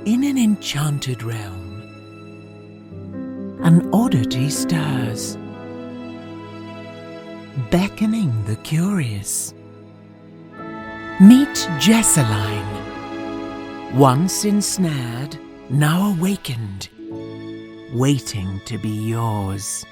In an enchanted realm, an oddity stirs, beckoning the curious. Meet Jessii, once ensnared, now awakened, waiting to be yours.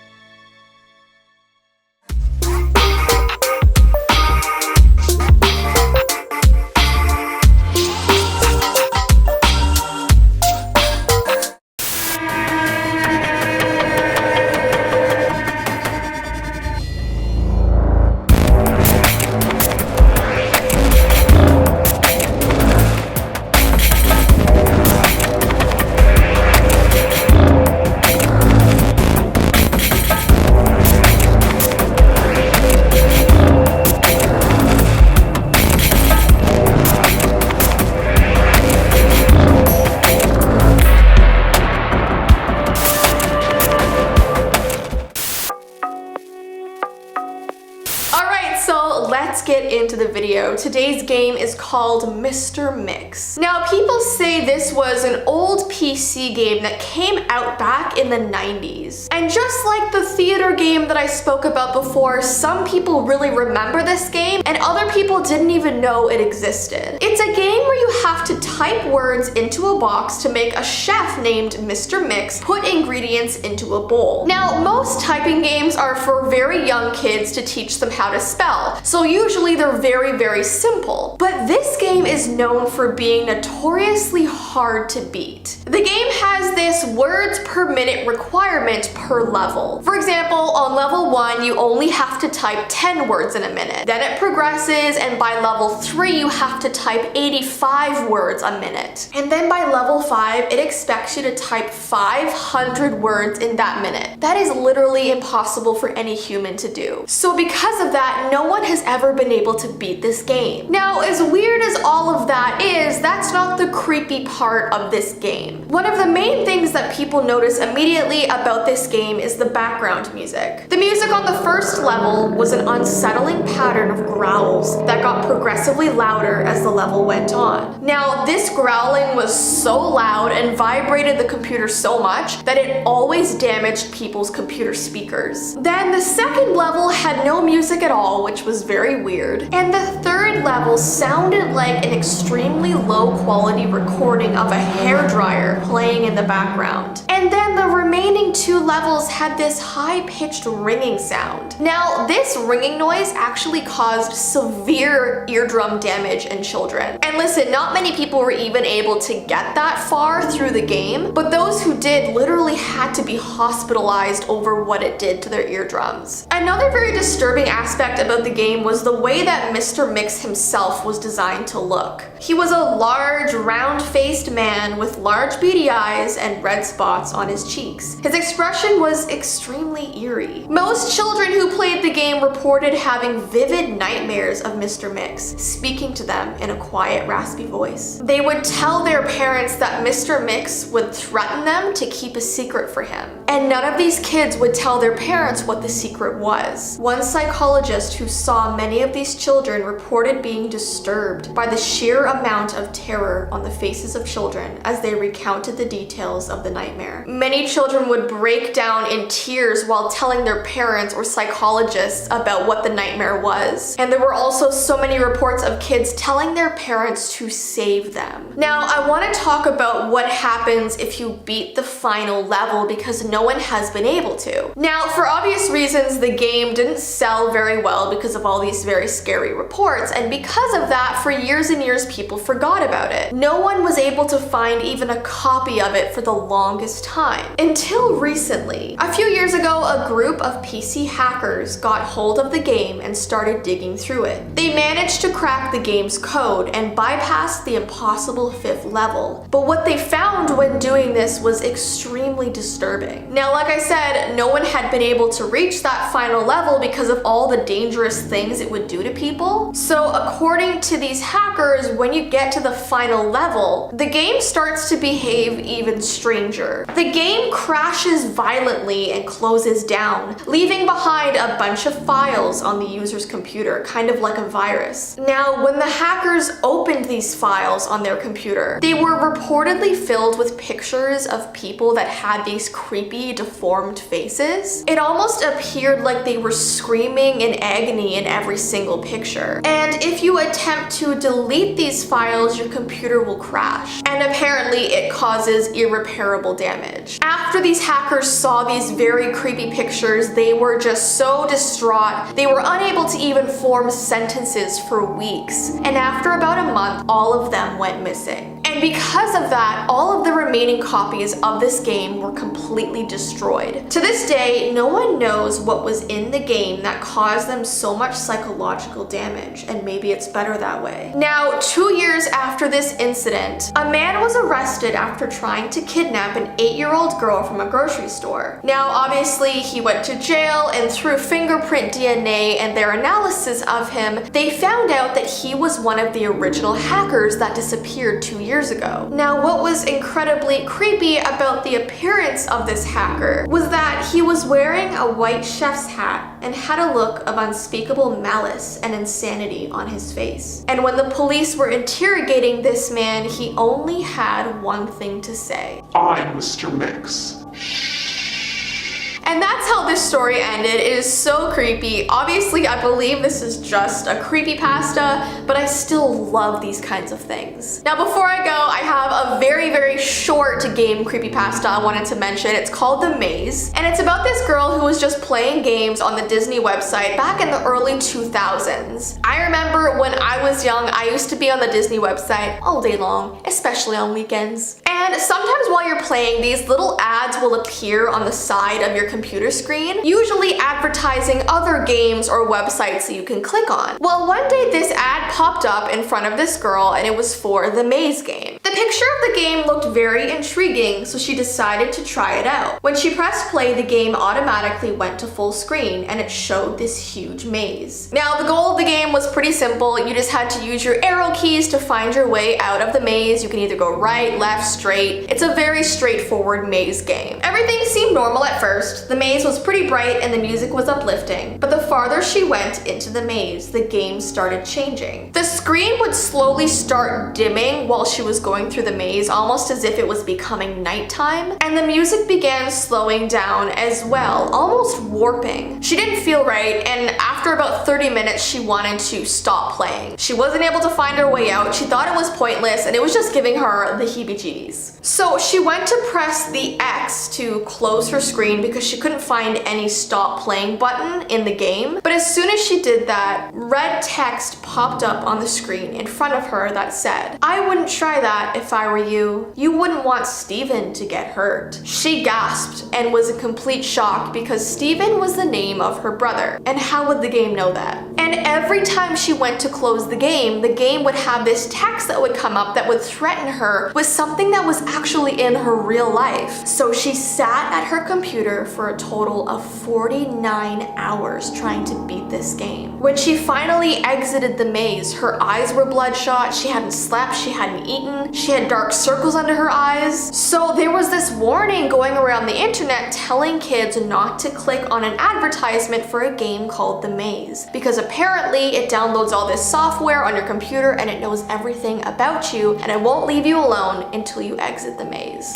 Let's get into the video. Today's game is called Mr. Mix. Now, people say this was an old PC game that came out back in the 90s. And just like the theater game that I spoke about before, some people really remember this game and other people didn't even know it existed. It's a game where you have to type words into a box to make a chef named Mr. Mix put ingredients into a bowl. Now, most typing games are for very young kids to teach them how to spell. So usually they're very simple. But this game is known for being notoriously hard to beat. The game has this words per minute requirement per level. For example, on level 1, you only have to type 10 words in a minute. Then it progresses, and by level 3, you have to type 85 words a minute. And then by level 5, it expects you to type 500 words in that minute. That is literally impossible for any human to do. So because of that, no one has ever been able to beat this game. Now, as weird as all of that is, that's not the creepy part of this game. One of the main things that people notice immediately about this game is the background music. The music on the first level was an unsettling pattern of growls that got progressively louder as the level went on. Now, this growling was so loud and vibrated the computer so much that it always damaged people's computer speakers. Then the second level had no music at all, which was very weird. And the third level sounded like an extremely low quality recording of a hairdryer playing in the background. And then the remaining 2 levels had this high-pitched ringing sound. Now, this ringing noise actually caused severe eardrum damage in children. And listen, not many people were even able to get that far through the game, but those who did literally had to be hospitalized over what it did to their eardrums. Another very disturbing aspect about the game was the way that Mr. Mix himself was designed to look. He was a large, round-faced man with large beady eyes and red spots on his cheeks. His expression was extremely eerie. Most children who played the game reported having vivid nightmares of Mr. Mix, speaking to them in a quiet, raspy voice. They would tell their parents that Mr. Mix would threaten them to keep a secret for him. And none of these kids would tell their parents what the secret was. One psychologist who saw many of these children reported being disturbed by the sheer amount of terror on the faces of children as they recounted the details of the nightmare. Many children would break down in tears while telling their parents or psychologists about what the nightmare was. And there were also so many reports of kids telling their parents to save them. Now, I want to talk about what happens if you beat the final level because no one has been able to. Now, for obvious reasons, the game didn't sell very well because of all these very scary reports, and because of that, for years and years, people forgot about it. No one was able to find even a copy of it for the longest time. Until recently. A few years ago, a group of PC hackers got hold of the game and started digging through it. They managed to crack the game's code and bypass the impossible 5th level. But what they found when doing this was extremely disturbing. Now, like I said, no one had been able to reach that final level because of all the dangerous things it would do to people. So according to these hackers, when you get to the final level, the game starts to behave even stranger. The game crashes violently and closes down, leaving behind a bunch of files on the user's computer, kind of like a virus. Now, when the hackers opened the these files on their computer. They were reportedly filled with pictures of people that had these creepy, deformed faces. It almost appeared like they were screaming in agony in every single picture. And if you attempt to delete these files, your computer will crash. And apparently it causes irreparable damage. After these hackers saw these very creepy pictures, they were just so distraught. They were unable to even form sentences for weeks. And after about a month, all of them went missing. And because of that, all of the remaining copies of this game were completely destroyed. To this day, no one knows what was in the game that caused them so much psychological damage, and maybe it's better that way. Now, 2 years after this incident, a man was arrested after trying to kidnap an 8-year-old girl from a grocery store. Now, obviously, he went to jail, and through fingerprint DNA and their analysis of him, they found out that he was one of the original hackers that disappeared 2 years ago. Now, what was incredibly creepy about the appearance of this hacker was that he was wearing a white chef's hat and had a look of unspeakable malice and insanity on his face. And when the police were interrogating this man, he only had one thing to say. I'm Mr. Mix. And that's how this story ended. It is so creepy. Obviously, I believe this is just a creepypasta, but I still love these kinds of things. Now, before I go, I have a very, very short game creepypasta I wanted to mention. It's called The Maze, and it's about this girl who was just playing games on the Disney website back in the early 2000s. I remember when I was young, I used to be on the Disney website all day long, especially on weekends. And sometimes while you're playing, these little ads will appear on the side of your computer screen, usually advertising other games or websites that you can click on. Well, one day this ad popped up in front of this girl, and it was for the Maze game. The picture of the game looked very intriguing, so she decided to try it out. When she pressed play, the game automatically went to full screen, and it showed this huge maze. Now, the goal of the game was pretty simple. You just had to use your arrow keys to find your way out of the maze. You can either go right, left, straight. It's a very straightforward maze game. Everything seemed normal at first. The maze was pretty bright and the music was uplifting, but the farther she went into the maze, the game started changing. The screen would slowly start dimming while she was going through the maze, almost as if it was becoming nighttime, and the music began slowing down as well, almost warping. She didn't feel right, and after about 30 minutes, she wanted to stop playing. She wasn't able to find her way out. She thought it was pointless, and it was just giving her the heebie-jeebies. So she went to press the X to close her screen because she couldn't find any stop playing button in the game. But as soon as she did that, red text popped up on the screen in front of her that said, "I wouldn't try that if I were you. You wouldn't want Steven to get hurt." She gasped and was in complete shock because Steven was the name of her brother. And how would the game know that? And every time she went to close the game would have this text that would come up that would threaten her with something that was actually in her real life. So she sat at her computer for a total of 49 hours trying to beat this game. When she finally exited the maze, her eyes were bloodshot, she hadn't slept, she hadn't eaten, she had dark circles under her eyes. So there was this warning going around the internet telling kids not to click on an advertisement for a game called The Maze, because apparently it downloads all this software on your computer and it knows everything about you, and it won't leave you alone until you exit the maze.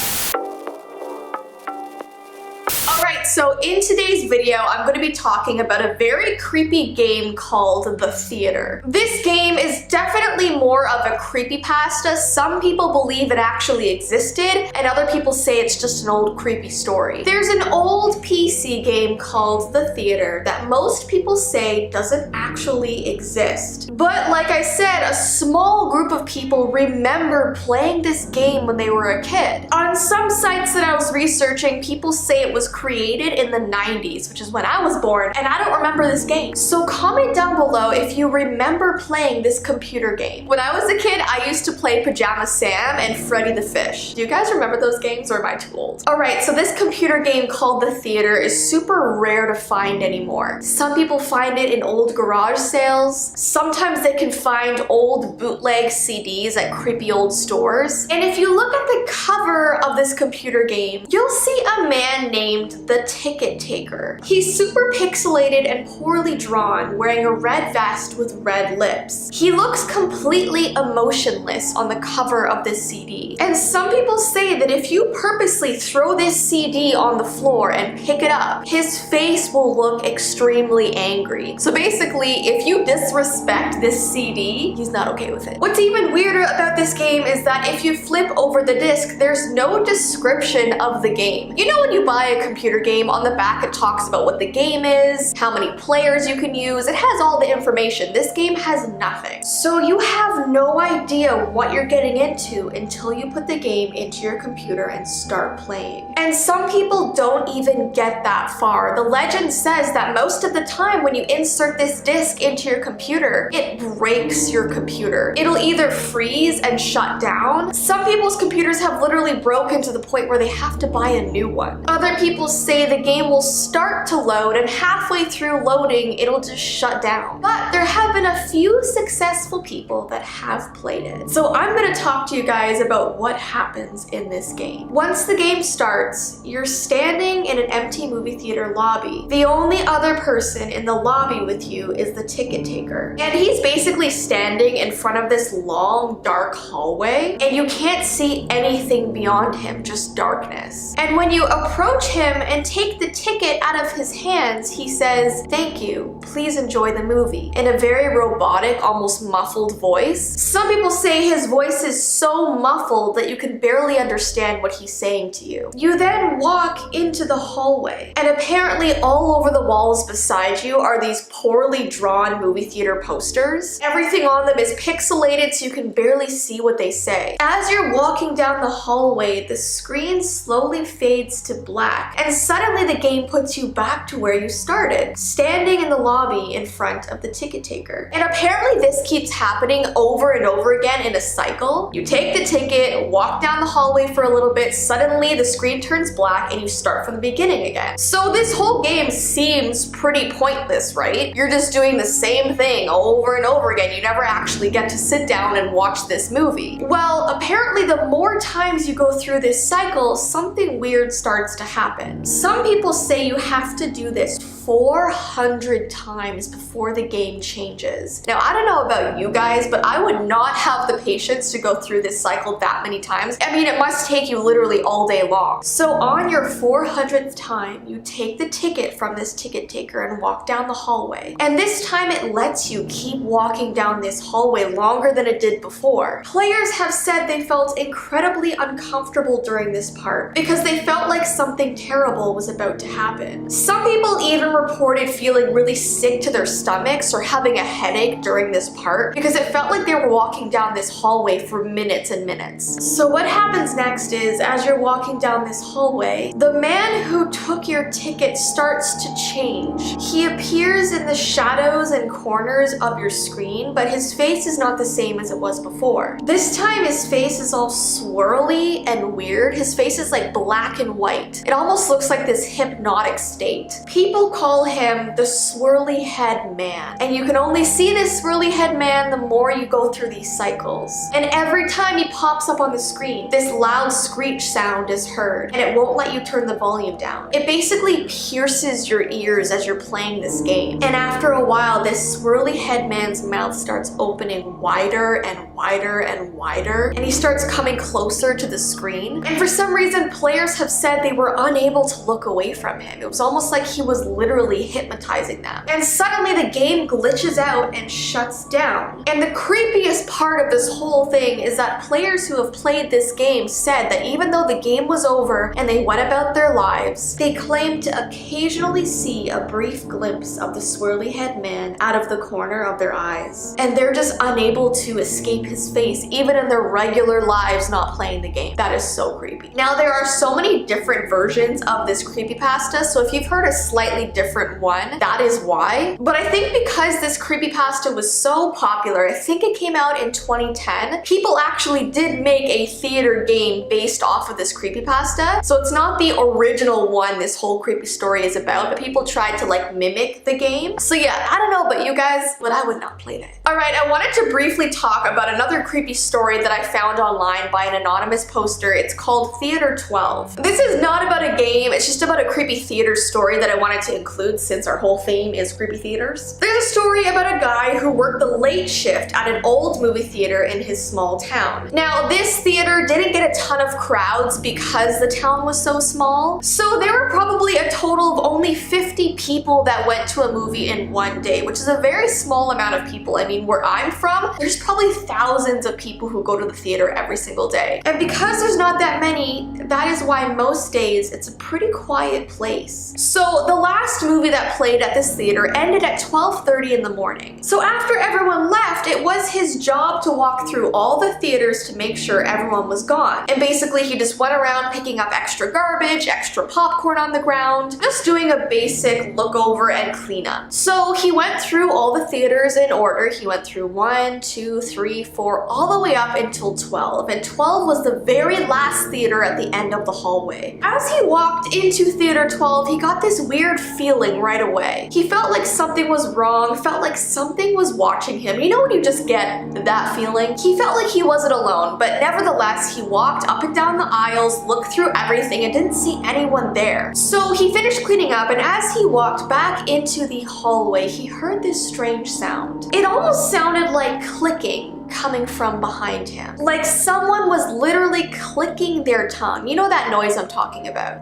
Alright, so in today's video, I'm going to be talking about a very creepy game called The Theater. This game is definitely more of a creepypasta. Some people believe it actually existed, and other people say it's just an old creepy story. There's an old PC game called The Theater that most people say doesn't actually exist. But like I said, a small group of people remember playing this game when they were a kid. On some sites that I was researching, people say it was created in the 90s, which is when I was born, and I don't remember this game. So comment down below if you remember playing this computer game. When I was a kid, I used to play play Pajama Sam and Freddy the Fish. Do you guys remember those games, or am I too old? Alright, so this computer game called The Theater is super rare to find anymore. Some people find it in old garage sales. Sometimes they can find old bootleg CDs at creepy old stores. And if you look at the cover of this computer game, you'll see a man named the Ticket Taker. He's super pixelated and poorly drawn, wearing a red vest with red lips. He looks completely emotionless on the cover of this CD. And some people say that if you purposely throw this CD on the floor and pick it up, his face will look extremely angry. So basically, if you disrespect this CD, he's not okay with it. What's even weirder about this game is that if you flip over the disc, there's no description of the game. You know when you buy a computer game, on the back it talks about what the game is, how many players you can use, it has all the information. This game has nothing. So you have no idea what you're getting into until you put the game into your computer and start playing. And some people don't even get that far. The legend says that most of the time when you insert this disc into your computer, it breaks your computer. It'll either freeze and shut down. Some people's computers have literally broken to the point where they have to buy a new one. Other people say the game will start to load and halfway through loading, it'll just shut down. But there have been a few successful people that have played it. So I'm gonna talk to you guys about what happens in this game. Once the game starts, you're standing in an empty movie theater lobby. The only other person in the lobby with you is the ticket taker. And he's basically standing in front of this long, dark hallway, and you can't see anything beyond him, just darkness. And when you approach him and take the ticket out of his hands, he says, "Thank you, please enjoy the movie," in a very robotic, almost muffled voice. Some people say his voice is so muffled that you can barely understand what he's saying to you. You then walk into the hallway, and apparently all over the walls beside you are these poorly drawn movie theater posters. Everything on them is pixelated so you can barely see what they say. As you're walking down the hallway, the screen slowly fades to black, and suddenly the game puts you back to where you started, standing in the lobby in front of the ticket taker. And apparently this keeps happening over and over again in a cycle. You take the ticket, walk down the hallway for a little bit, suddenly the screen turns black and you start from the beginning again. So this whole game seems pretty pointless, right? You're just doing the same thing over and over again. You never actually get to sit down and watch this movie. Well, apparently the more times you go through this cycle, something weird starts to happen. Some people say you have to do this 400 times before the game changes. Now, I don't know about you guys, but I would not have the patience to go through this cycle that many times. I mean, it must take you literally all day long. So on your 400th time, you take the ticket from this ticket taker and walk down the hallway. And this time it lets you keep walking down this hallway longer than it did before. Players have said they felt incredibly uncomfortable during this part because they felt like something terrible was about to happen. Some people even reported feeling really sick to their stomachs or having a headache during this part because it felt like they were walking down this hallway for minutes and minutes. So what happens next is, as you're walking down this hallway, the man who took your ticket starts to change. He appears in the shadows and corners of your screen, but his face is not the same as it was before. This time his face is all swirly and weird. His face is like black and white. It almost looks like this hypnotic state. People call him the swirly head man, and you can only see this swirly head man the more you go through these cycles. And every time he pops up on the screen, this loud screech sound is heard, and it won't let you turn the volume down. It basically pierces your ears as you're playing this game. And after a while, this swirly head man's mouth starts opening wider and wider and wider, and he starts coming closer to the screen. And for some reason, players have said they were unable to look away from him. It was almost like he was literally hypnotizing them. And suddenly the game glitches out and shuts down. And the creepiest part of this whole thing is that players who have played this game said that even though the game was over and they went about their lives, they claimed to occasionally see a brief glimpse of the swirly head man out of the corner of their eyes. And they're just unable unable to escape his face, even in their regular lives not playing the game. That is so creepy. Now, there are so many different versions of this creepypasta, so if you've heard a slightly different one, that is why. But I think because this creepypasta was so popular, I think it came out in 2010, people actually did make a theater game based off of this creepypasta. So it's not the original one this whole creepy story is about, but people tried to like mimic the game. So yeah, I don't know about you guys, but I would not play that. Alright, I wanted to briefly talk about another creepy story that I found online by an anonymous poster. It's called Theater 12. This is not about a game, it's just about a creepy theater story that I wanted to include since our whole theme is creepy theaters. There's a story about a guy who worked the late shift at an old movie theater in his small town. Now, this theater didn't get a ton of crowds because the town was so small, so there were probably a total of only 50 people that went to a movie in one day, which is a very small amount of people. I mean, where I'm from, there's probably thousands of people who go to the theater every single day. And because there's not that many, that is why most days it's a pretty quiet place. So the last movie that played at this theater ended at 12:30 in the morning. So after everyone left, it was his job to walk through all the theaters to make sure everyone was gone. And basically he just went around picking up extra garbage, extra popcorn on the ground, just doing a basic look over and cleanup. So he went through all the theaters in order. He went through 1, 2, 3, 4, all the way up until 12. And 12 was the very last theater at the end of the hallway. As he walked into Theater 12, he got this weird feeling right away. He felt like something was wrong, felt like something was watching him. You know when you just get that feeling? He felt like he wasn't alone, but nevertheless, he walked up and down the aisles, looked through everything, and didn't see anyone there. So he finished cleaning up, and as he walked back into the hallway, he heard this strange sound. It almost sounded like clicking coming from behind him. Like someone was literally clicking their tongue. You know that noise I'm talking about.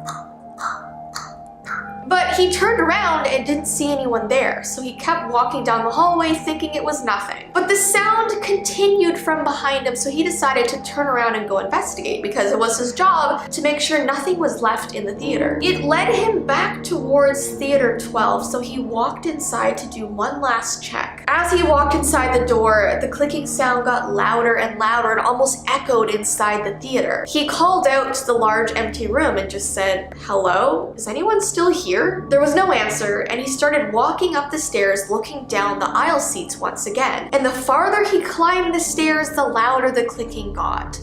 But he turned around and didn't see anyone there, so he kept walking down the hallway thinking it was nothing. But the sound continued from behind him, so he decided to turn around and go investigate because it was his job to make sure nothing was left in the theater. It led him back towards Theater 12, so he walked inside to do one last check. As he walked inside the door, the clicking sound got louder and louder and almost echoed inside the theater. He called out to the large empty room and just said, "Hello? Is anyone still here?" There was no answer, and he started walking up the stairs looking down the aisle seats once again. And the farther he climbed the stairs, the louder the clicking got.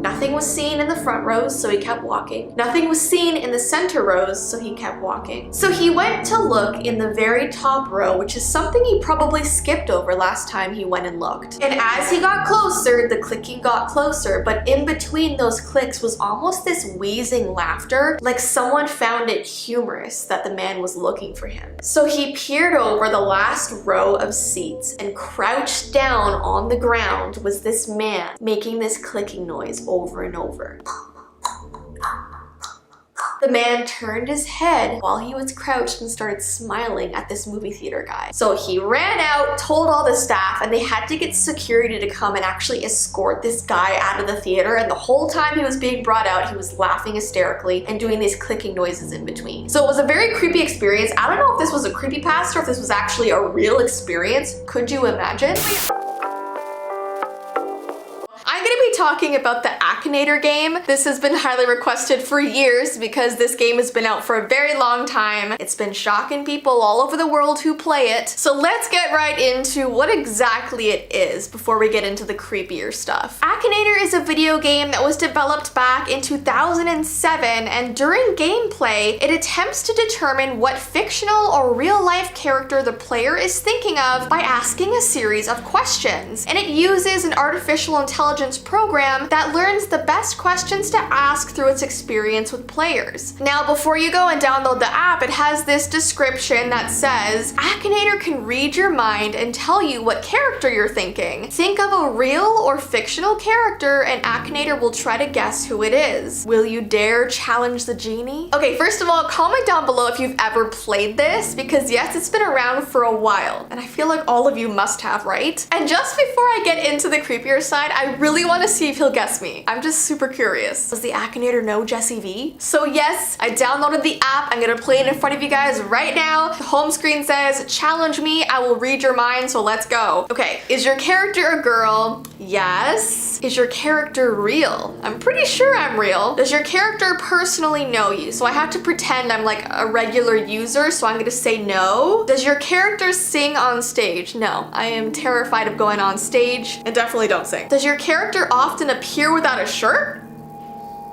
Nothing was seen in the front rows, so he kept walking. Nothing was seen in the center rows, so he kept walking. So he went to look in the very top row, which is something he probably skipped over last time he went and looked. And as he got closer, the clicking got closer, but in between those clicks was almost this wheezing laughter, like someone found it humorous that the man was looking for him. So he peered over the last row of seats, and crouched down on the ground was this man making this clicking noise over and over. The man turned his head while he was crouched and started smiling at this movie theater guy. So he ran out, told all the staff, and they had to get security to come and actually escort this guy out of the theater. And the whole time he was being brought out, he was laughing hysterically and doing these clicking noises in between. So it was a very creepy experience. I don't know if this was a creepypasta or if this was actually a real experience. Could you imagine? Talking about the Akinator game. This has been highly requested for years because this game has been out for a very long time. It's been shocking people all over the world who play it. So let's get right into what exactly it is before we get into the creepier stuff. Akinator is a video game that was developed back in 2007, and during gameplay, it attempts to determine what fictional or real-life character the player is thinking of by asking a series of questions. And it uses an artificial intelligence program that learns the best questions to ask through its experience with players. Now, before you go and download the app, it has this description that says, Akinator can read your mind and tell you what character you're thinking. Think of a real or fictional character and Akinator will try to guess who it is. Will you dare challenge the genie? Okay, first of all, comment down below if you've ever played this, because yes, it's been around for a while, and I feel like all of you must have, right? And just before I get into the creepier side, I really want to see if he'll guess me. I'm just super curious. Does the Akinator know Jessii Vee? So yes, I downloaded the app. I'm gonna play it in front of you guys right now. The home screen says, challenge me, I will read your mind, so let's go. Okay, is your character a girl? Yes. Is your character real? I'm pretty sure I'm real. Does your character personally know you? So I have to pretend I'm like a regular user, so I'm gonna say no. Does your character sing on stage? No, I am terrified of going on stage and definitely don't sing. Does your character often appear without a shirt?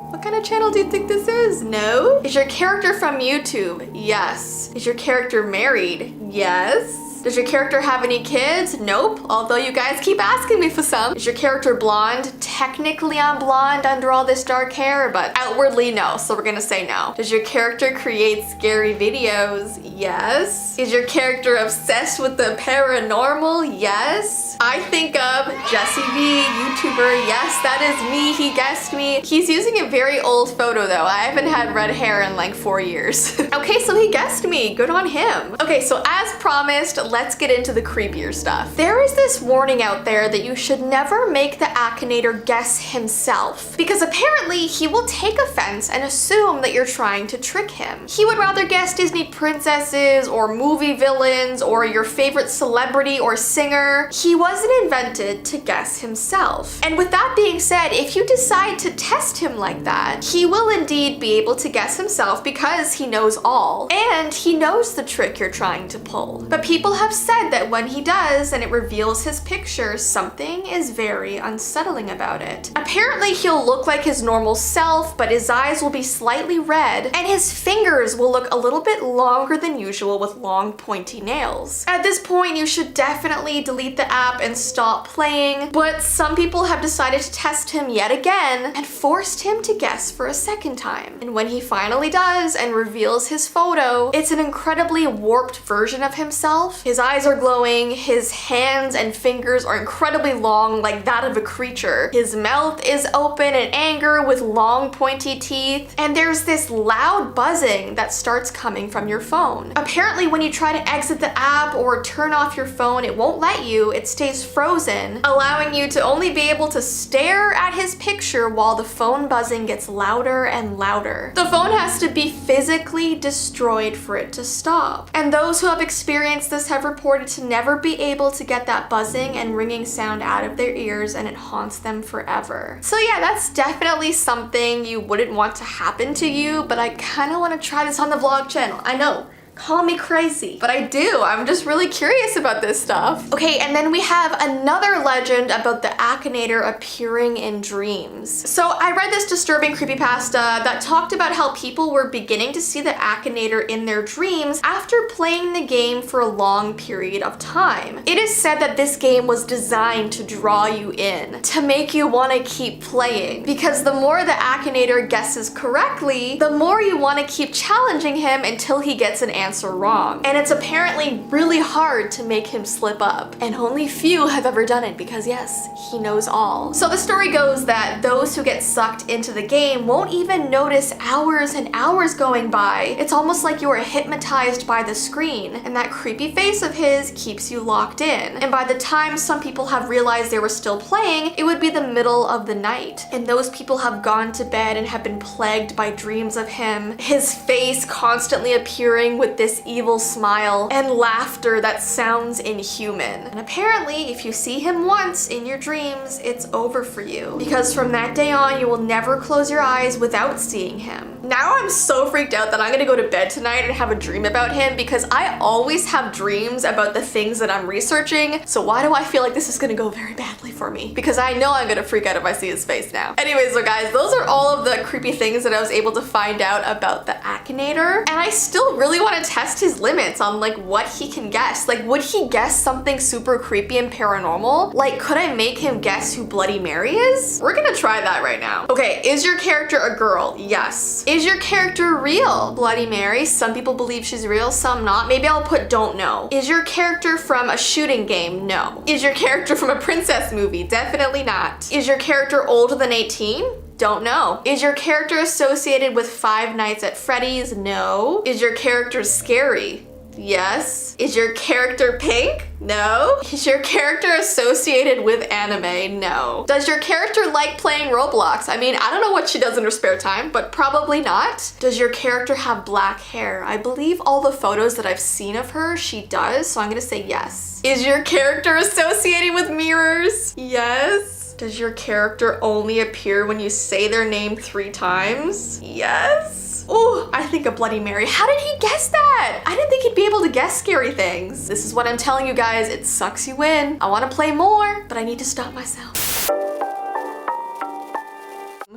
What kind of channel do you think this is? No. Is your character from YouTube? Yes. Is your character married? Yes. Does your character have any kids? Nope, although you guys keep asking me for some. Is your character blonde? Technically I'm blonde under all this dark hair, but outwardly no, so we're gonna say no. Does your character create scary videos? Yes. Is your character obsessed with the paranormal? Yes. I think of Jessii Vee, YouTuber. Yes, that is me, he guessed me. He's using a very old photo though. I haven't had red hair in like 4 years. Okay, so he guessed me, good on him. Okay, so as promised, let's get into the creepier stuff. There is this warning out there that you should never make the Akinator guess himself, because apparently he will take offense and assume that you're trying to trick him. He would rather guess Disney princesses or movie villains or your favorite celebrity or singer. He wasn't invented to guess himself. And with that being said, if you decide to test him like that, he will indeed be able to guess himself because he knows all, and he knows the trick you're trying to pull. But people have said that when he does and it reveals his picture, something is very unsettling about it. Apparently he'll look like his normal self, but his eyes will be slightly red and his fingers will look a little bit longer than usual with long pointy nails. At this point you should definitely delete the app and stop playing, but some people have decided to test him yet again and forced him to guess for a second time. And when he finally does and reveals his photo, it's an incredibly warped version of himself. His eyes are glowing, his hands and fingers are incredibly long like that of a creature. His mouth is open in anger with long pointy teeth, and there's this loud buzzing that starts coming from your phone. Apparently when you try to exit the app or turn off your phone, it won't let you, it stays frozen, allowing you to only be able to stare at his picture while the phone buzzing gets louder and louder. The phone has to be physically destroyed for it to stop. And those who have experienced this have reported to never be able to get that buzzing and ringing sound out of their ears, and it haunts them forever. So yeah, that's definitely something you wouldn't want to happen to you, but I kind of want to try this on the vlog channel. I know. Call me crazy, but I do. I'm just really curious about this stuff. Okay, and then we have another legend about the Akinator appearing in dreams. So I read this disturbing creepypasta that talked about how people were beginning to see the Akinator in their dreams after playing the game for a long period of time. It is said that this game was designed to draw you in, to make you want to keep playing, because the more the Akinator guesses correctly, the more you want to keep challenging him until he gets an answer wrong. And it's apparently really hard to make him slip up, and only few have ever done it because yes, he knows all. So the story goes that those who get sucked into the game won't even notice hours and hours going by. It's almost like you are hypnotized by the screen, and that creepy face of his keeps you locked in. And by the time some people have realized they were still playing, it would be the middle of the night, and those people have gone to bed and have been plagued by dreams of him, his face constantly appearing with this evil smile and laughter that sounds inhuman. And apparently if you see him once in your dreams, it's over for you, because from that day on you will never close your eyes without seeing him. Now I'm so freaked out that I'm gonna go to bed tonight and have a dream about him, because I always have dreams about the things that I'm researching, so why do I feel like this is gonna go very badly for me? Because I know I'm gonna freak out if I see his face now. Anyways, so guys, those are all of the creepy things that I was able to find out about the Akinator, and I still really want to test his limits on like what he can guess. Like, would he guess something super creepy and paranormal? Like, could I make him guess who Bloody Mary is? We're gonna try that right now. Okay, is your character a girl? Yes. Is your character real? Bloody Mary, some people believe she's real, some not. Maybe I'll put don't know. Is your character from a shooting game? No. Is your character from a princess movie? Definitely not. Is your character older than 18? Don't know. Is your character associated with Five Nights at Freddy's? No. Is your character scary? Yes. Is your character pink? No. Is your character associated with anime? No. Does your character like playing Roblox? I mean, I don't know what she does in her spare time, but probably not. Does your character have black hair? I believe all the photos that I've seen of her, she does, so I'm gonna say yes. Is your character associated with mirrors? Yes. Does your character only appear when you say their name 3 times? Yes. Oh, I think a Bloody Mary. How did he guess that? I didn't think he'd be able to guess scary things. This is what I'm telling you guys. It sucks you in. I want to play more, but I need to stop myself.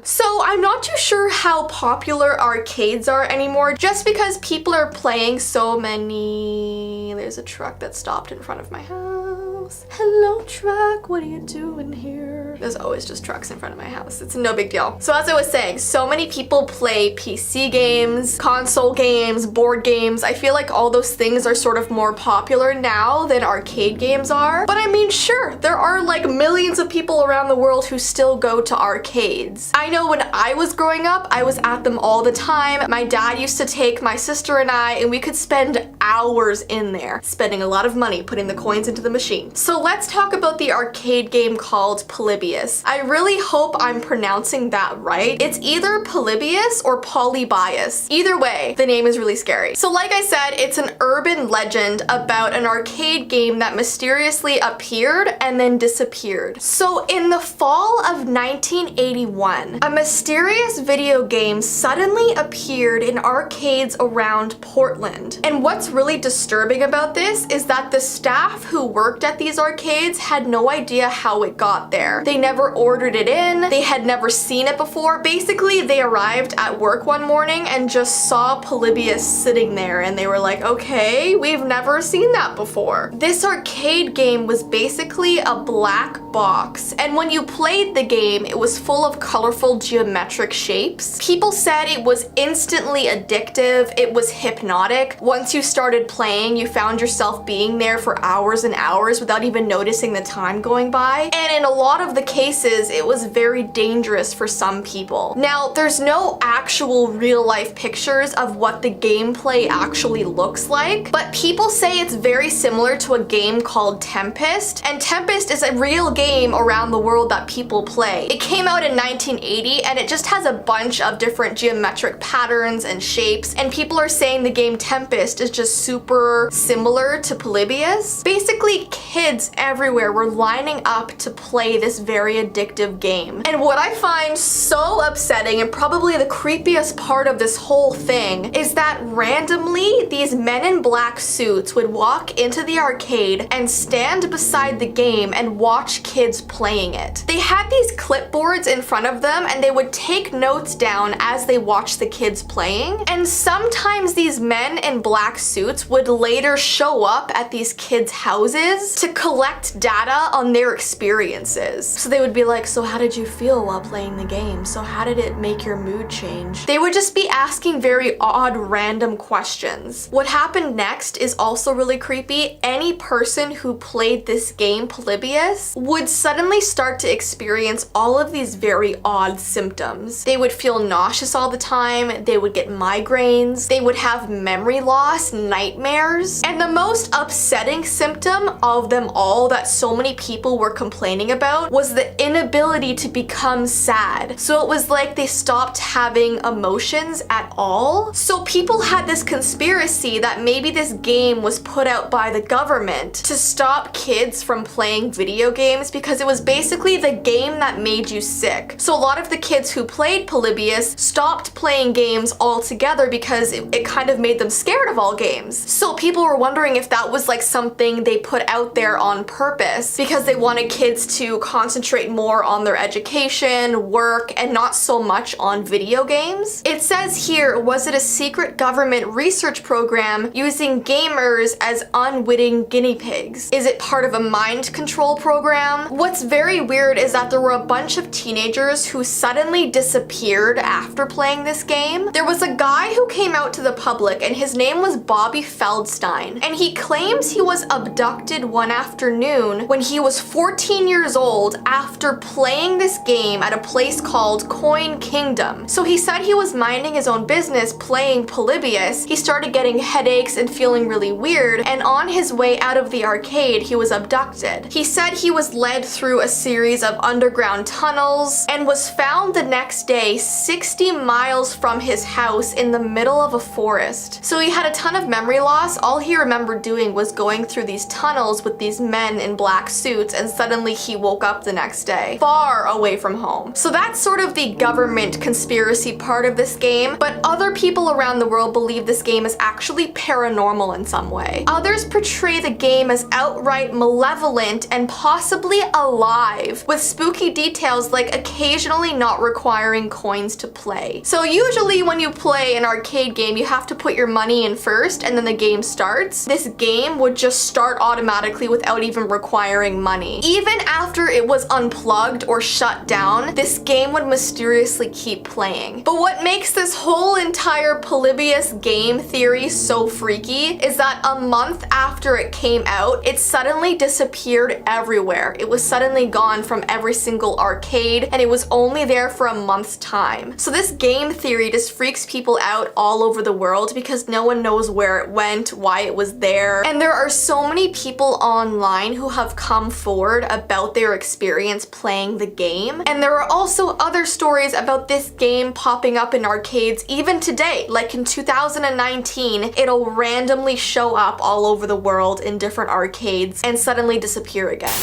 So I'm not too sure how popular arcades are anymore, just because people are playing so many. There's a truck that stopped in front of my house. Hello truck, what are you doing here? There's always just trucks in front of my house. It's no big deal. So as I was saying, so many people play PC games, console games, board games. I feel like all those things are sort of more popular now than arcade games are. But I mean, sure, there are like millions of people around the world who still go to arcades. I know when I was growing up, I was at them all the time. My dad used to take my sister and I, and we could spend hours in there, spending a lot of money putting the coins into the machine. So let's talk about the arcade game called Polybius. I really hope I'm pronouncing that right. It's either Polybius or Polybius. Either way, the name is really scary. So like I said, it's an urban legend about an arcade game that mysteriously appeared and then disappeared. So in the fall of 1981, a mysterious video game suddenly appeared in arcades around Portland. And what's really disturbing about this is that the staff who worked at these arcades had no idea how it got there. They never ordered it in, they had never seen it before. Basically, they arrived at work one morning and just saw Polybius sitting there and they were like, okay, we've never seen that before. This arcade game was basically a black box, and when you played the game, it was full of colorful geometric shapes. People said it was instantly addictive, it was hypnotic. Once you started playing, you found yourself being there for hours and hours without even noticing the time going by. And in a lot of the cases, it was very dangerous for some people. Now, there's no actual real life pictures of what the gameplay actually looks like, but people say it's very similar to a game called Tempest, and Tempest is a real game around the world that people play. It came out in 1980 and it just has a bunch of different geometric patterns and shapes, and people are saying the game Tempest is just super similar to Polybius. Basically, kids everywhere were lining up to play this very addictive game. And what I find so upsetting and probably the creepiest part of this whole thing is that randomly these men in black suits would walk into the arcade and stand beside the game and watch kids playing it. They had these clipboards in front of them and they would take notes down as they watched the kids playing, and sometimes these men in black suits would later show up at these kids' houses to collect data on their experiences. So they would be like, so how did you feel while playing the game? So how did it make your mood change? They would just be asking very odd random questions. What happened next is also really creepy. Any person who played this game, Polybius, would suddenly start to experience all of these very odd symptoms. They would feel nauseous all the time, they would get migraines, they would have memory loss, nightmares, and the most upsetting symptom of them all that so many people were complaining about was the inability to become sad. So it was like they stopped having emotions at all. So people had this conspiracy that maybe this game was put out by the government to stop kids from playing video games because it was basically the game that made you sick. So a lot of the kids who played Polybius stopped playing games altogether because it kind of made them scared of all games. So people were wondering if that was like something they put out there on purpose because they wanted kids to concentrate more on their education, work, and not so much on video games. It says here, was it a secret government research program using gamers as unwitting guinea pigs? Is it part of a mind control program? What's very weird is that there were a bunch of teenagers who suddenly disappeared after playing this game. There was a guy who came out to the public and his name was Bobby Feldstein, and he claims he was abducted one afternoon when he was 14 years old after playing this game at a place called Coin Kingdom. So he said he was minding his own business playing Polybius. He started getting headaches and feeling really weird, and on his way out of the arcade, he was abducted. He said he was led through a series of underground tunnels and was found the next day 60 miles from his house in the middle of a forest. So he had a ton of memory loss. All he remembered doing was going through these tunnels with these men in black suits, and suddenly he woke up the next day, far away from home. So that's sort of the government conspiracy part of this game, but other people around the world believe this game is actually paranormal in some way. Others portray the game as outright malevolent and possibly alive, with spooky details like occasionally not requiring coins to play. So usually when you play an arcade game, you have to put your money in first and then the game starts. This game would just start automatically without even requiring money. Even after it was unplugged or shut down, this game would mysteriously keep playing. But what makes this whole entire Polybius game theory so freaky is that a month after it came out, it suddenly disappeared everywhere. It was suddenly gone from every single arcade, and it was only there for a month's time. So this game theory just freaks people out all over the world because no one knows where it went, why it was there. And there are so many people online who have come forward about their experience playing the game. And there are also other stories about this game popping up in arcades even today. Like in 2019, it'll randomly show up all over the world in different arcades and suddenly disappear again.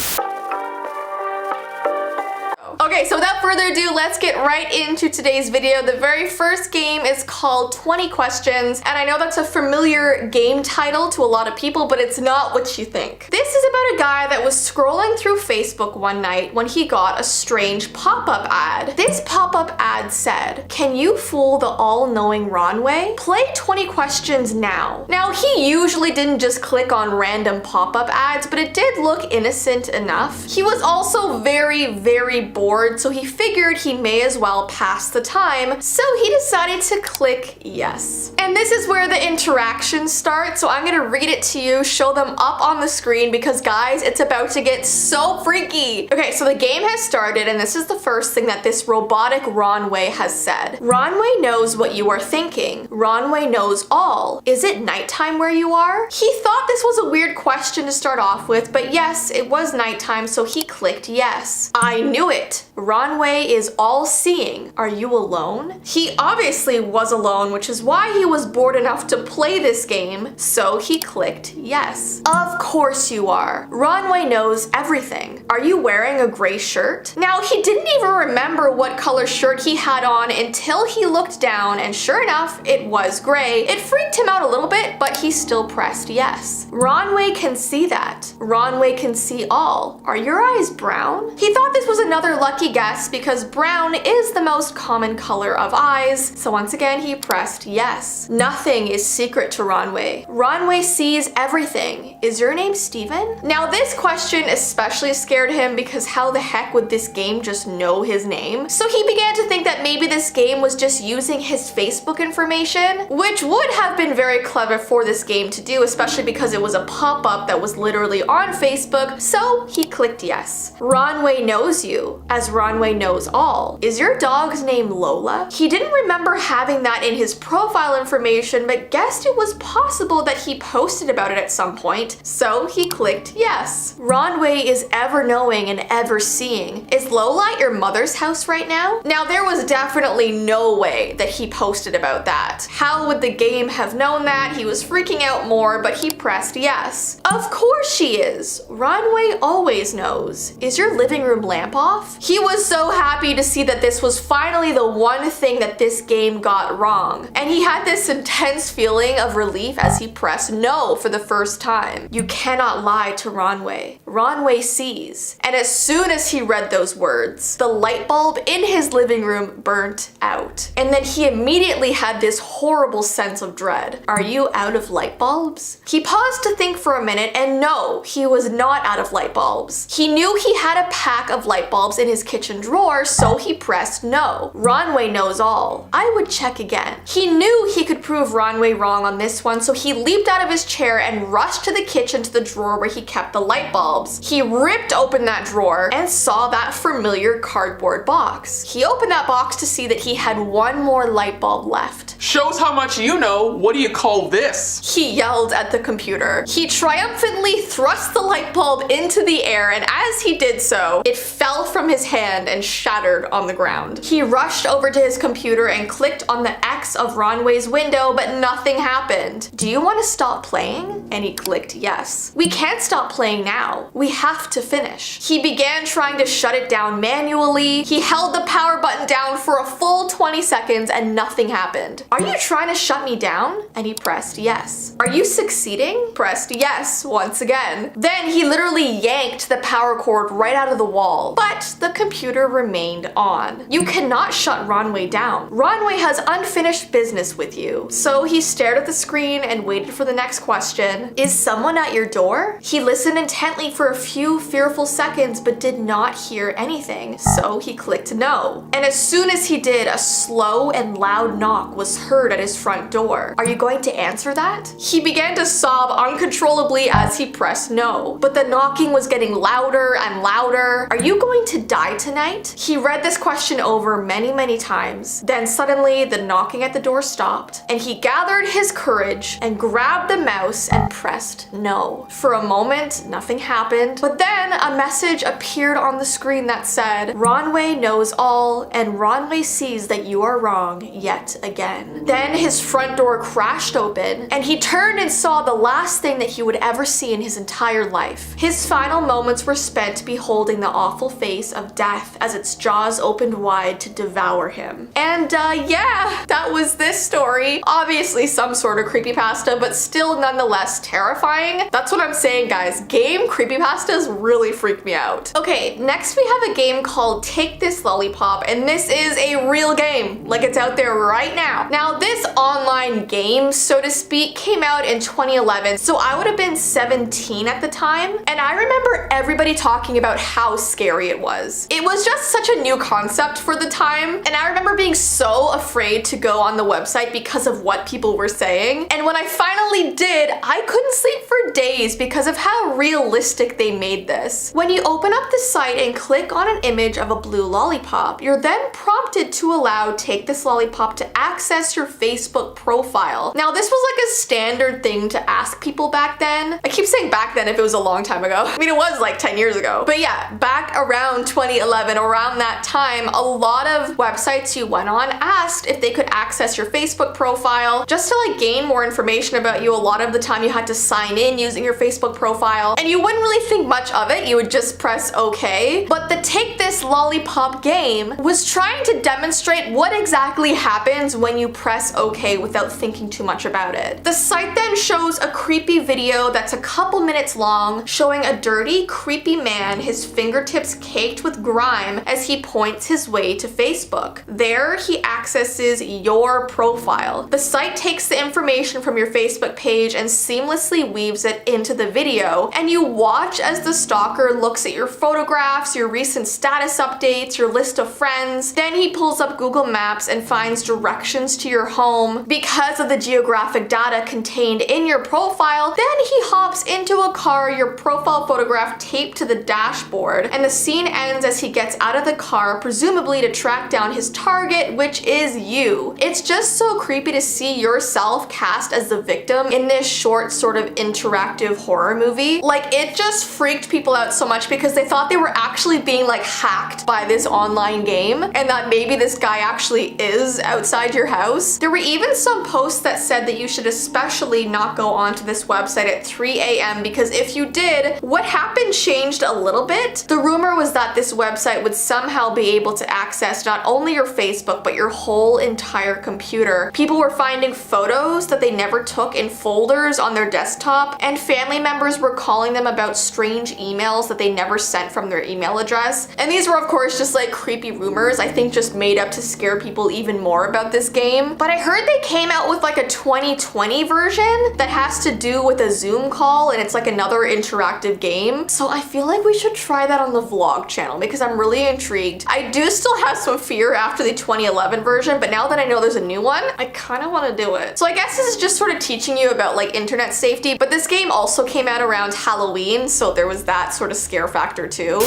Okay, so without further ado, let's get right into today's video. The very first game is called 20 Questions, and I know that's a familiar game title to a lot of people, but it's not what you think. This is about a guy that was scrolling through Facebook one night when he got a strange pop-up ad. This pop-up ad said, "Can you fool the all-knowing Ronway? Play 20 questions now." Now, he usually didn't just click on random pop-up ads, but it did look innocent enough. He was also very, very bored, so he figured he may as well pass the time, so he decided to click yes. And this is where the interactions start, so I'm gonna read it to you, show them up on the screen, because guys, it's about to get so freaky. Okay, so the game has started, and this is the first thing that this robotic Ronway has said. "Ronway knows what you are thinking. Ronway knows all. Is it nighttime where you are?" He thought this was a weird question to start off with, but yes, it was nighttime, so he clicked yes. "I knew it. Ronway is all-seeing. Are you alone?" He obviously was alone, which is why he was bored enough to play this game, so he clicked yes. "Of course you are. Ronway knows everything. Are you wearing a gray shirt?" Now, he didn't even remember what color shirt he had on until he looked down, and sure enough, it was gray. It freaked him out a little bit, but he still pressed yes. "Ronway can see that. Ronway can see all. Are your eyes brown?" He thought this was another lucky guess because brown is the most common color of eyes, so once again he pressed yes. "Nothing is secret to Ronway. Ronway sees everything. Is your name Steven?" Now this question especially scared him because how the heck would this game just know his name? So he began to think that maybe this game was just using his Facebook information, which would have been very clever for this game to do, especially because it was a pop-up that was literally on Facebook, so he clicked yes. "Ronway knows you, as Ronway knows all. Is your dog's name Lola?" He didn't remember having that in his profile information, but guessed it was possible that he posted about it at some point, so he clicked yes. "Ronway is ever-knowing and ever-seeing. Is Lola at your mother's house right now?" Now, there was definitely no way that he posted about that. How would the game have known that? He was freaking out more, but he pressed yes. "Of course she is. Ronway always knows. Is your living room lamp off?" He was so happy to see that this was finally the one thing that this game got wrong. And he had this intense feeling of relief as he pressed no for the first time. "You cannot lie to Ronway. Ronway sees." And as soon as he read those words, the light bulb in his living room burnt out. And then he immediately had this horrible sense of dread. "Are you out of light bulbs?" He paused to think for a minute, and no, he was not out of light bulbs. He knew he had a pack of light bulbs in his kitchen drawer, so he pressed no. Ronway knows all. I would check again. He knew he could prove Ronway wrong on this one, so he leaped out of his chair and rushed to the kitchen to the drawer where he kept the light bulbs. He ripped open that drawer and saw that familiar cardboard box. He opened that box to see that he had one more light bulb left. Shows how much you know. What do you call this? He yelled at the computer. He triumphantly thrust the light bulb into the air, and as he did so, it fell from his hand and shattered on the ground. He rushed over to his computer and clicked on the X of Ronway's window, but nothing happened. Do you want to stop playing? And he clicked yes. We can't stop playing now. We have to finish. He began trying to shut it down manually. He held the power button down for a full 20 seconds and nothing happened. Are you trying to shut me down? And he pressed yes. Are you succeeding? Pressed yes once again. Then he literally yanked the power cord right out of the wall, but the computer remained on. You cannot shut Ronway down. Ronway has unfinished business with you. So he stared at the screen and waited for the next question. Is someone at your door? He listened intently for a few fearful seconds but did not hear anything. So he clicked no. And as soon as he did, a slow and loud knock was heard at his front door. Are you going to answer that? He began to sob uncontrollably as he pressed no, but the knocking was getting louder and louder. Are you going to die tonight? He read this question over many times. Then suddenly the knocking at the door stopped and he gathered his courage and grabbed the mouse and pressed no. For a moment, nothing happened, but then a message appeared on the screen that said, Ronway knows all and Ronway sees that you are wrong yet again. Then his front door crashed open and he turned and saw the last thing that he would ever see in his entire life. His final moments were spent beholding the awful face of death as its jaws opened wide to devour him. And yeah, that was this story. Obviously some sort of creepypasta, but still nonetheless terrifying. That's what I'm saying, guys. Game creepypastas really freak me out. Okay, next we have a game called Take This Lollipop, and this is a real game. Like, it's out there right now. Now, this online game, so to speak, came out in 2011, so I would have been 17 at the time, and I remember everybody talking about how scary it was. It was just such a new concept for the time, and I remember being so afraid to go on the website because of what people were saying, and when I finally did, I couldn't sleep for days because of how realistic they made this. When you open up the site and click on an image of a blue lollipop, you're then prompted to allow Take This Lollipop to access your Facebook profile. Now, this was like a standard thing to ask people back then. I keep saying back then if it was a long time ago. I mean, it was like 10 years ago. But yeah, back around 2011, around that time, a lot of websites you went on asked if they could access your Facebook profile just to like gain more information about you. A lot of the time you had to sign in using your Facebook profile and you wouldn't really think much of it. You would just press okay. But the Take This Lollipop game was trying to demonstrate what exactly happens when you press okay without thinking too much about it. The site then shows a creepy video that's a couple minutes long showing a dirty, creepy man, his fingertips caked with grime as he points his way to Facebook. There, he accesses your profile. The site takes the information from your Facebook page and seamlessly weaves it into the video, and you watch as the stalker looks at your photographs, your recent status updates, your list of friends. Then he pulls up Google Maps and finds directions to your home. Because of the geographic data contained in your profile, then he hops into a car, your profile photograph taped to the dashboard, and the scene ends as he gets out of the car, presumably to track down his target, which is you. It's just so creepy to see yourself cast as the victim in this short sort of interactive horror movie. Like, it just freaked people out so much because they thought they were actually being like hacked by this online game and that maybe this guy actually is outside your house. There were even some posts that said that you should especially not go onto this website at 3 a.m. because if you did, what happened changed a little bit. The rumor was that this website would somehow be able to access not only your Facebook but your whole entire computer. People were finding photos that they never took in folders on their desktop, and family members were calling them about strange emails that they never sent from their email address. And these were of course just like creepy rumors, I think just made up to scare people even more about this game. But I heard they came out with like a 2020 version that has to do with a Zoom call, and it's like another interactive game. So I feel like we should try that on the vlog channel because because I'm really intrigued. I do still have some fear after the 2011 version, but now that I know there's a new one, I kind of want to do it. So I guess this is just sort of teaching you about like internet safety, but this game also came out around Halloween, so there was that sort of scare factor too.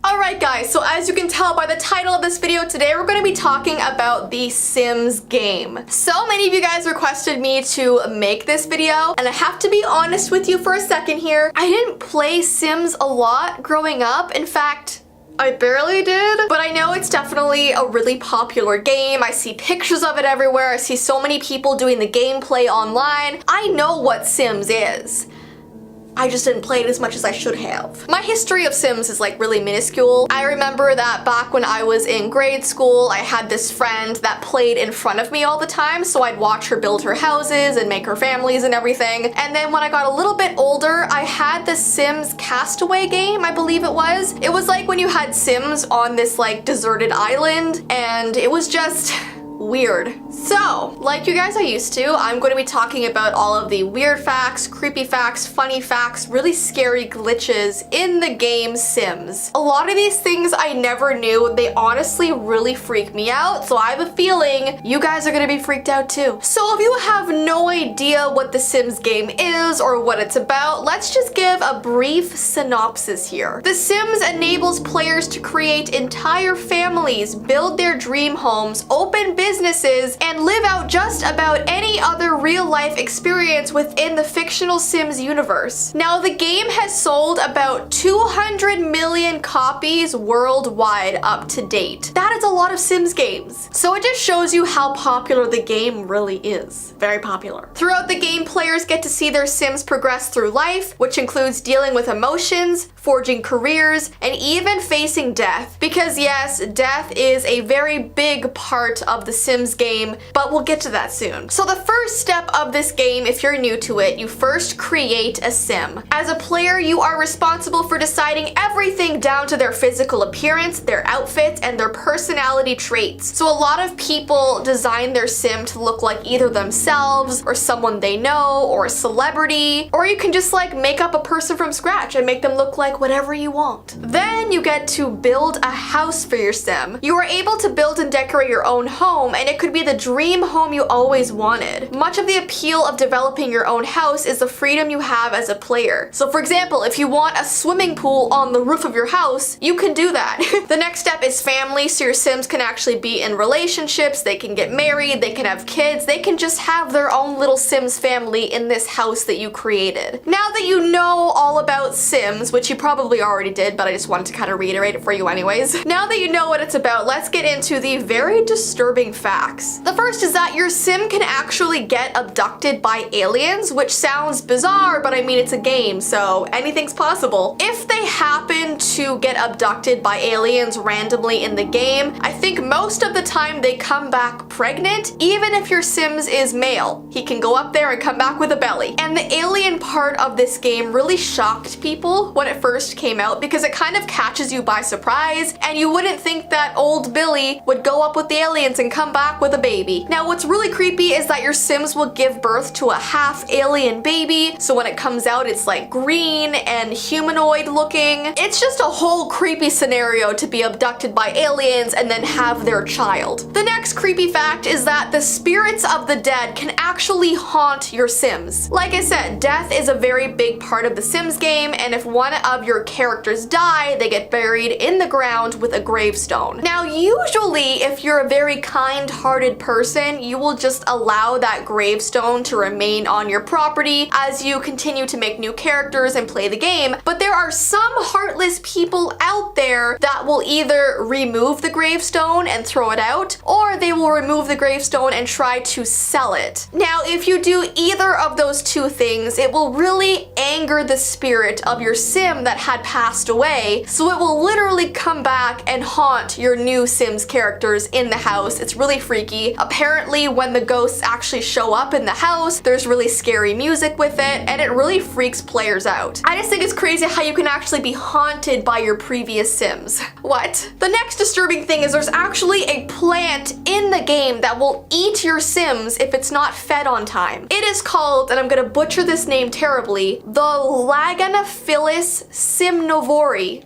Alright guys, so as you can tell by the title of this video today, we're going to be talking about the Sims game. So many of you guys requested me to make this video, and I have to be honest with you for a second here. I didn't play Sims a lot growing up. In fact, I barely did, but I know it's definitely a really popular game. I see pictures of it everywhere. I see so many people doing the gameplay online. I know what Sims is. I just didn't play it as much as I should have. My history of Sims is like really minuscule. I remember that back when I was in grade school, I had this friend that played in front of me all the time, so I'd watch her build her houses and make her families and everything. And then when I got a little bit older, I had the Sims Castaway game, I believe it was. It was like when you had Sims on this like deserted island, and it was just weird. So, like you guys are used to, I'm going to be talking about all of the weird facts, creepy facts, funny facts, really scary glitches in the game Sims. A lot of these things I never knew. They honestly really freak me out, so I have a feeling you guys are going to be freaked out too. So if you have no idea what the Sims game is or what it's about, let's just give a brief synopsis here. The Sims enables players to create entire families, build their dream homes, open businesses, and live out just about any other real-life experience within the fictional Sims universe. Now, the game has sold about 200 million copies worldwide up to date. That is a lot of Sims games. So it just shows you how popular the game really is. Very popular. Throughout the game, players get to see their Sims progress through life, which includes dealing with emotions, forging careers, and even facing death. Because yes, death is a very big part of the Sims game, but we'll get to that soon. So the first step of this game, if you're new to it, you first create a Sim. As a player, you are responsible for deciding everything down to their physical appearance, their outfit, and their personality traits. So a lot of people design their Sim to look like either themselves or someone they know or a celebrity, or you can just like make up a person from scratch and make them look like whatever you want. Then you get to build a house for your Sim. You are able to build and decorate your own home, and it could be the dream home you always wanted. Much of the appeal of developing your own house is the freedom you have as a player. So for example, if you want a swimming pool on the roof of your house, you can do that. The next step is family, so your Sims can actually be in relationships, they can get married, they can have kids, they can just have their own little Sims family in this house that you created. Now that you know all about Sims, which you probably already did, but I just wanted to kind of reiterate it for you anyways. Now that you know what it's about, let's get into the very disturbing facts. The first is that your Sim can actually get abducted by aliens, which sounds bizarre, but I mean it's a game, so anything's possible. If they happen to get abducted by aliens randomly in the game, I think most of the time they come back pregnant, even if your Sims is male. He can go up there and come back with a belly. And the alien part of this game really shocked people when it first came out because it kind of catches you by surprise, and you wouldn't think that old Billy would go up with the aliens and come back with a baby. Now what's really creepy is that your Sims will give birth to a half alien baby, so when it comes out it's like green and humanoid looking. It's just a whole creepy scenario to be abducted by aliens and then have their child. The next creepy fact is that the spirits of the dead can actually haunt your Sims. Like I said, death is a very big part of the Sims game, and if one of your characters die, they get buried in the ground with a gravestone. Now usually if you're a very kind-hearted person, you will just allow that gravestone to remain on your property as you continue to make new characters and play the game, but there are some heartless people out there that will either remove the gravestone and throw it out, or they will remove the gravestone and try to sell it. Now if you do either of those two things, it will really anger the spirit of your Sim that had passed away, so it will literally come back and haunt your new Sims characters in the house. It's really freaky. Apparently when the ghosts actually show up in the house, there's really scary music with it, and it really freaks players out. I just think it's crazy how you can actually be haunted by your previous Sims. What? The next disturbing thing is there's actually a plant in the game game that will eat your Sims if it's not fed on time. It is called, and I'm gonna butcher this name terribly, the Laganophilus simnovori.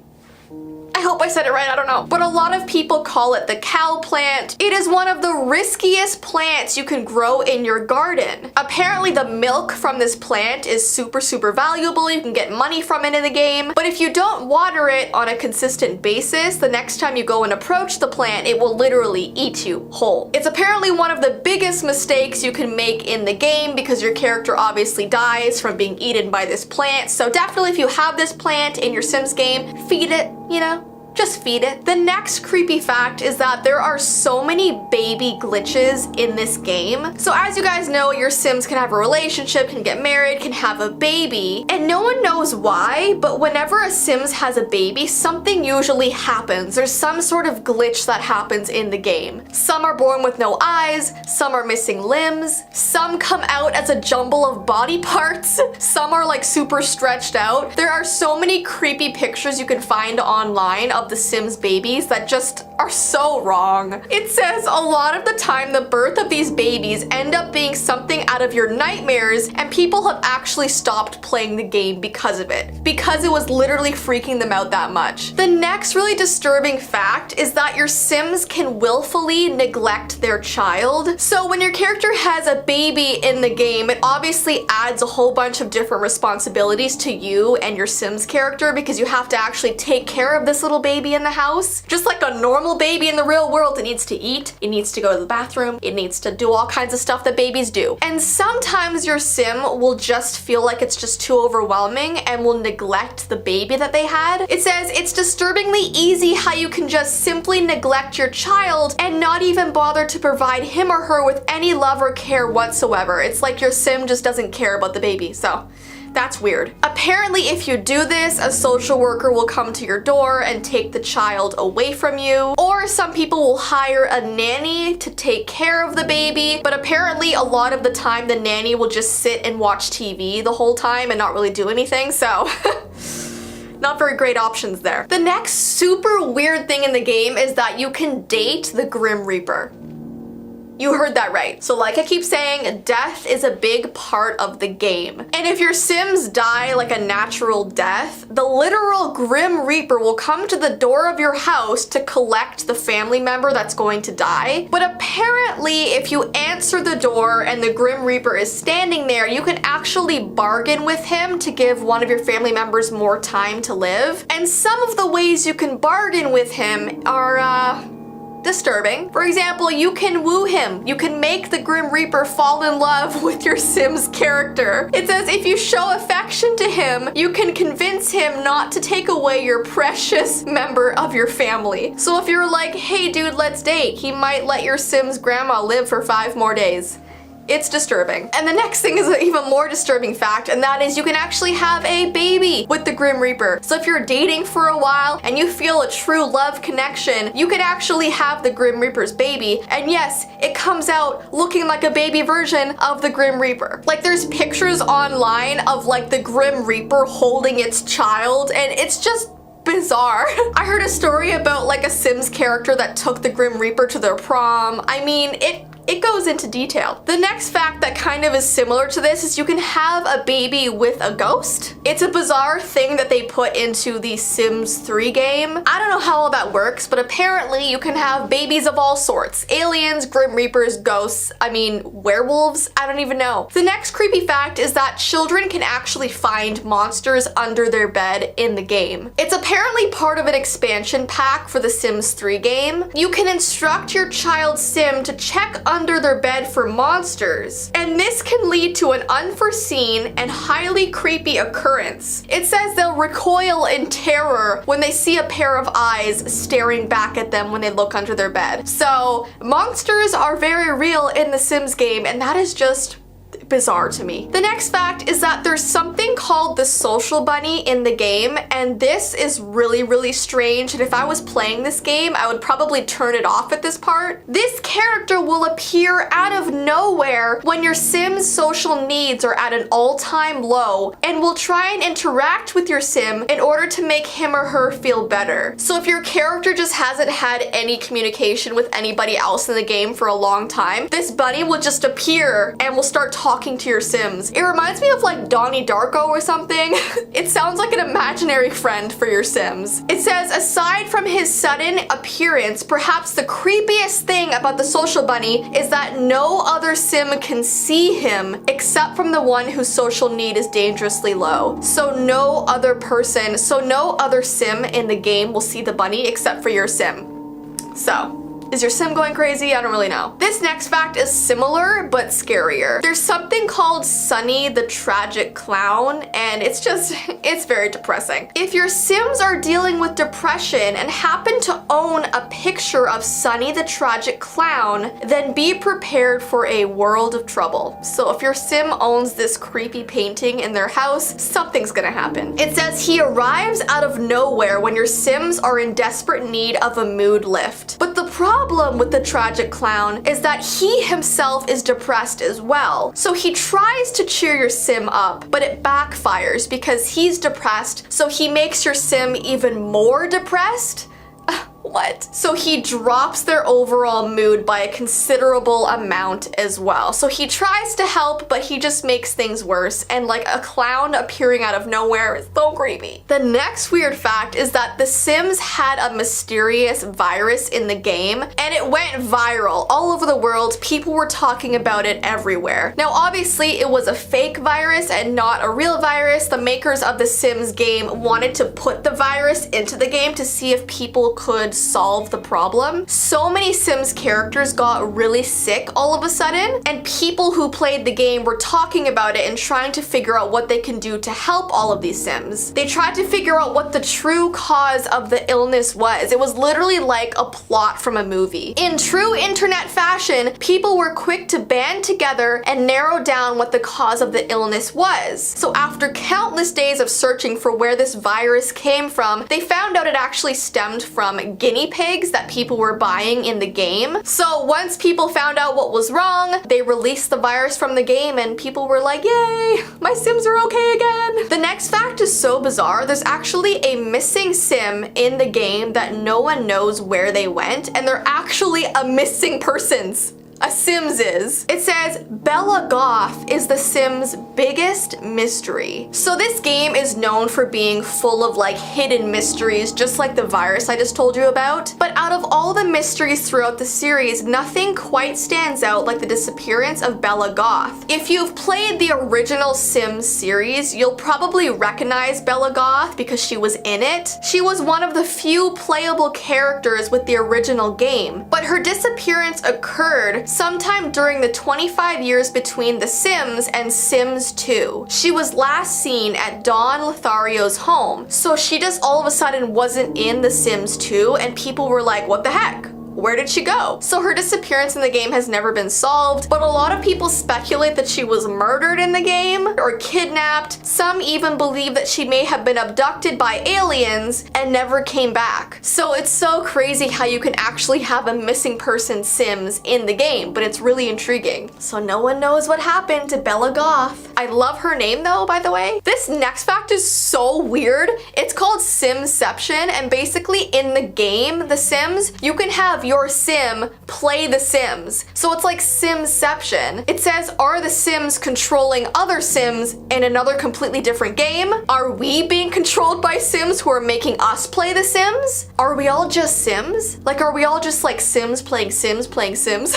I hope I said it right, I don't know. But a lot of people call it the cow plant. It is one of the riskiest plants you can grow in your garden. Apparently the milk from this plant is super valuable. You can get money from it in the game. But if you don't water it on a consistent basis, the next time you go and approach the plant, it will literally eat you whole. It's apparently one of the biggest mistakes you can make in the game because your character obviously dies from being eaten by this plant. So definitely if you have this plant in your Sims game, feed it, you know? Just feed it. The next creepy fact is that there are so many baby glitches in this game. So as you guys know, your Sims can have a relationship, can get married, can have a baby, and no one knows why, but whenever a Sims has a baby, something usually happens. There's some sort of glitch that happens in the game. Some are born with no eyes, some are missing limbs, some come out as a jumble of body parts, some are like super stretched out. There are so many creepy pictures you can find online of the Sims babies that just are so wrong. It says a lot of the time the birth of these babies end up being something out of your nightmares, and people have actually stopped playing the game because of it, because it was literally freaking them out that much. The next really disturbing fact is that your Sims can willfully neglect their child. So when your character has a baby in the game, it obviously adds a whole bunch of different responsibilities to you and your Sims character because you have to actually take care of this little baby in the house. Just like a normal baby in the real world, it needs to eat, it needs to go to the bathroom, it needs to do all kinds of stuff that babies do. And sometimes your Sim will just feel like it's just too overwhelming and will neglect the baby that they had. It says it's disturbingly easy how you can just simply neglect your child and not even bother to provide him or her with any love or care whatsoever. It's like your Sim just doesn't care about the baby, so that's weird. Apparently, if you do this, a social worker will come to your door and take the child away from you. Or some people will hire a nanny to take care of the baby, but apparently a lot of the time the nanny will just sit and watch TV the whole time and not really do anything, so not very great options there. The next super weird thing in the game is that you can date the Grim Reaper. You heard that right. So like I keep saying, death is a big part of the game. And if your Sims die like a natural death, the literal Grim Reaper will come to the door of your house to collect the family member that's going to die. But apparently, if you answer the door and the Grim Reaper is standing there, you can actually bargain with him to give one of your family members more time to live. And some of the ways you can bargain with him are, disturbing. For example, you can woo him. You can make the Grim Reaper fall in love with your Sims character. It says if you show affection to him, you can convince him not to take away your precious member of your family. So if you're like, hey dude, let's date, he might let your Sims grandma live for 5 more days. It's disturbing. And the next thing is an even more disturbing fact, and that is you can actually have a baby with the Grim Reaper. So if you're dating for a while and you feel a true love connection, you could actually have the Grim Reaper's baby. And yes, it comes out looking like a baby version of the Grim Reaper. Like there's pictures online of like the Grim Reaper holding its child, and it's just bizarre. I heard a story about like a Sims character that took the Grim Reaper to their prom. I mean, it goes into detail. The next fact that kind of is similar to this is you can have a baby with a ghost. It's a bizarre thing that they put into the Sims 3 game. I don't know how all that works, but apparently you can have babies of all sorts. Aliens, Grim Reapers, ghosts, I mean, werewolves, I don't even know. The next creepy fact is that children can actually find monsters under their bed in the game. It's apparently part of an expansion pack for the Sims 3 game. You can instruct your child Sim to check under their bed for monsters, and this can lead to an unforeseen and highly creepy occurrence. It says they'll recoil in terror when they see a pair of eyes staring back at them when they look under their bed. So monsters are very real in the Sims game, and that is just bizarre to me. The next fact is that there's something called the social bunny in the game, and this is really strange, and if I was playing this game, I would probably turn it off at this part. This character will appear out of nowhere when your Sim's social needs are at an all-time low and will try and interact with your Sim in order to make him or her feel better. So if your character just hasn't had any communication with anybody else in the game for a long time, this bunny will just appear and will start talking to your Sims. It reminds me of like Donnie Darko or something. It sounds like an imaginary friend for your Sims. It says, aside from his sudden appearance, perhaps the creepiest thing about the social bunny is that no other Sim can see him except from the one whose social need is dangerously low. So no other Sim in the game will see the bunny except for your Sim. So, is your Sim going crazy? I don't really know. This next fact is similar, but scarier. There's something called Sunny the Tragic Clown, and it's very depressing. If your Sims are dealing with depression and happen to own a picture of Sunny the Tragic Clown, then be prepared for a world of trouble. So if your Sim owns this creepy painting in their house, something's gonna happen. It says he arrives out of nowhere when your Sims are in desperate need of a mood lift. But the problem with the tragic clown is that he himself is depressed as well. So he tries to cheer your Sim up, but it backfires because he's depressed, so he makes your Sim even more depressed? What? So he drops their overall mood by a considerable amount as well. So he tries to help, but he just makes things worse, and like a clown appearing out of nowhere is so creepy. The next weird fact is that The Sims had a mysterious virus in the game, and it went viral all over the world. People were talking about it everywhere. Now obviously it was a fake virus and not a real virus. The makers of The Sims game wanted to put the virus into the game to see if people could solve the problem. So many Sims characters got really sick all of a sudden, and people who played the game were talking about it and trying to figure out what they can do to help all of these Sims. They tried to figure out what the true cause of the illness was. It was literally like a plot from a movie. In true internet fashion, people were quick to band together and narrow down what the cause of the illness was. So after countless days of searching for where this virus came from, they found out it actually stemmed from guinea pigs that people were buying in the game. So once people found out what was wrong, they released the virus from the game and people were like, yay, my Sims are okay again. The next fact is so bizarre. There's actually a missing Sim in the game that no one knows where they went, and they're actually a missing persons. A Sims is. It says Bella Goth is the Sims' biggest mystery. So this game is known for being full of like hidden mysteries, just like the virus I just told you about. But out of all the mysteries throughout the series, nothing quite stands out like the disappearance of Bella Goth. If you've played the original Sims series, you'll probably recognize Bella Goth because she was in it. She was one of the few playable characters with the original game, but her disappearance occurred sometime during the 25 years between The Sims and Sims 2. She was last seen at Don Lothario's home, so she just all of a sudden wasn't in The Sims 2, and people were like, what the heck? Where did she go? So her disappearance in the game has never been solved, but a lot of people speculate that she was murdered in the game or kidnapped. Some even believe that she may have been abducted by aliens and never came back. So it's so crazy how you can actually have a missing person Sims in the game, but it's really intriguing. So no one knows what happened to Bella Goth. I love her name though, by the way. This next fact is so weird. It's called Simception, and basically in the game, The Sims, you can have your Sim play The Sims. So it's like Simception. It says, are the Sims controlling other Sims in another completely different game? Are we being controlled by Sims who are making us play The Sims? Are we all just Sims? Like, are we all just like Sims playing Sims playing Sims?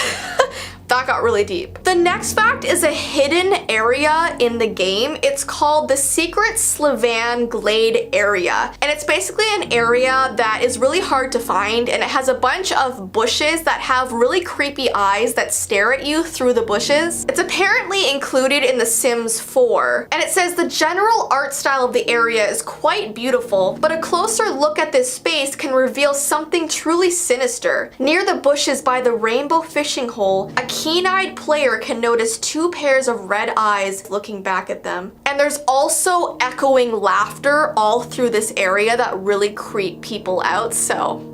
That got really deep. The next fact is a hidden area in the game. It's called the Secret Slavan Glade area. And it's basically an area that is really hard to find, and it has a bunch of bushes that have really creepy eyes that stare at you through the bushes. It's apparently included in The Sims 4. And it says the general art style of the area is quite beautiful, but a closer look at this space can reveal something truly sinister. Near the bushes by the rainbow fishing hole, Akinator keen-eyed player can notice 2 pairs of red eyes looking back at them. And there's also echoing laughter all through this area that really creep people out, so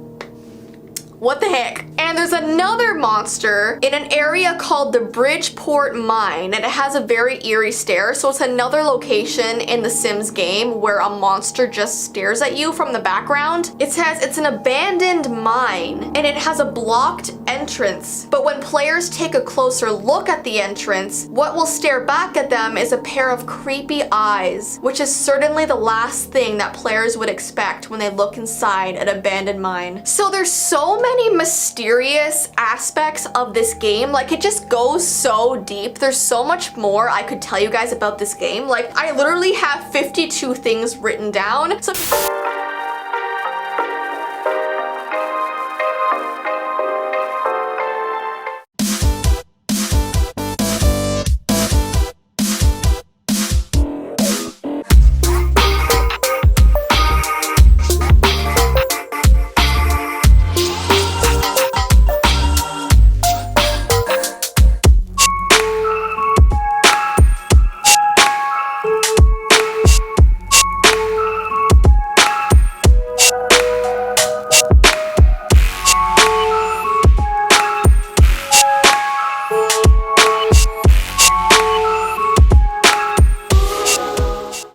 what the heck? And there's another monster in an area called the Bridgeport Mine, and it has a very eerie stare, so it's another location in the Sims game where a monster just stares at you from the background. It says it's an abandoned mine, and it has a blocked entrance, but when players take a closer look at the entrance, what will stare back at them is a pair of creepy eyes, which is certainly the last thing that players would expect when they look inside an abandoned mine. So there's so many mysterious aspects of this game. Like, it just goes so deep. There's so much more I could tell you guys about this game. Like, I literally have 52 things written down. So